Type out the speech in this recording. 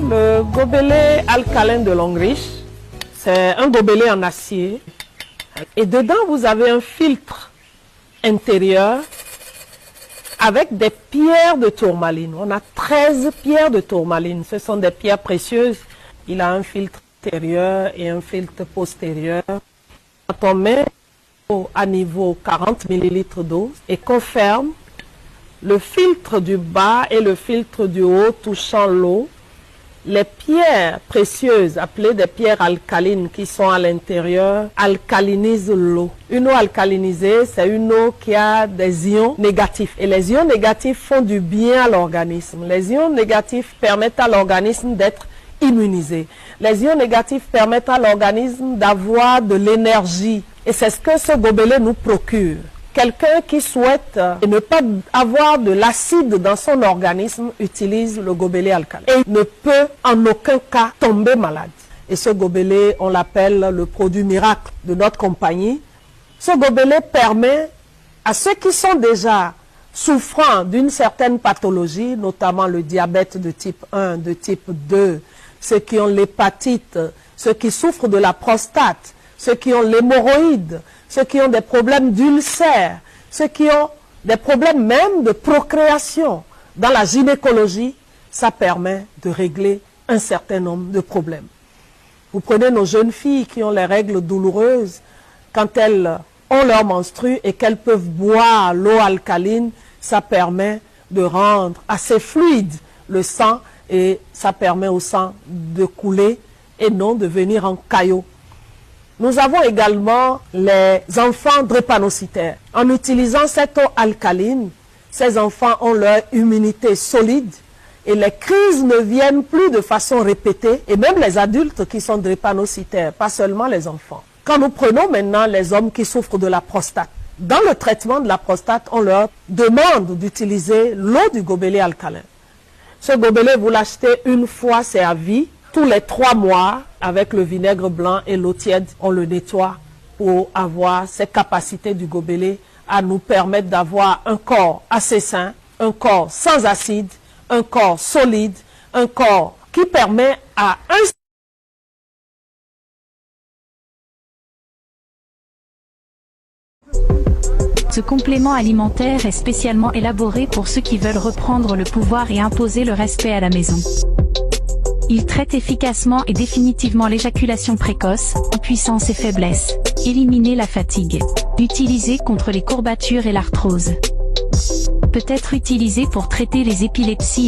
Le gobelet alcalin de Longrich, c'est un gobelet en acier. Et dedans, vous avez un filtre intérieur avec des pierres de tourmaline. On a 13 pierres de tourmaline. Ce sont des pierres précieuses. Il a un filtre intérieur et un filtre postérieur. Quand on met à niveau 40 ml d'eau et qu'on ferme, le filtre du bas et le filtre du haut touchant l'eau, les pierres précieuses, appelées des pierres alcalines qui sont à l'intérieur, alcalinisent l'eau. Une eau alcalinisée, c'est une eau qui a des ions négatifs. Et les ions négatifs font du bien à l'organisme. Les ions négatifs permettent à l'organisme d'être immunisé. Les ions négatifs permettent à l'organisme d'avoir de l'énergie. Et c'est ce que ce gobelet nous procure. Quelqu'un qui souhaite ne pas avoir de l'acide dans son organisme utilise le gobelet alcalin et ne peut en aucun cas tomber malade. Et ce gobelet, on l'appelle le produit miracle de notre compagnie. Ce gobelet permet à ceux qui sont déjà souffrant d'une certaine pathologie, notamment le diabète de type 1, de type 2, ceux qui ont l'hépatite, ceux qui souffrent de la prostate, ceux qui ont l'hémorroïde, ceux qui ont des problèmes d'ulcères, ceux qui ont des problèmes même de procréation. Dans la gynécologie, ça permet de régler un certain nombre de problèmes. Vous prenez nos jeunes filles qui ont les règles douloureuses, quand elles ont leur menstrue et qu'elles peuvent boire l'eau alcaline, ça permet de rendre assez fluide le sang et ça permet au sang de couler et non de venir en caillot. Nous avons également les enfants drépanocytaires. En utilisant cette eau alcaline, ces enfants ont leur immunité solide et les crises ne viennent plus de façon répétée, et même les adultes qui sont drépanocytaires, pas seulement les enfants. Quand nous prenons maintenant les hommes qui souffrent de la prostate, dans le traitement de la prostate, on leur demande d'utiliser l'eau du gobelet alcalin. Ce gobelet, vous l'achetez une fois, c'est à vie. Tous les 3 mois, avec le vinaigre blanc et l'eau tiède, on le nettoie pour avoir ces capacités du gobelet à nous permettre d'avoir un corps assez sain, un corps sans acide, un corps solide, un corps qui permet à un Ce complément alimentaire est spécialement élaboré pour ceux qui veulent reprendre le pouvoir et imposer le respect à la maison. Il traite efficacement et définitivement l'éjaculation précoce, impuissance et faiblesse. Éliminer la fatigue. Utilisé contre les courbatures et l'arthrose. Peut être utilisé pour traiter les épilepsies et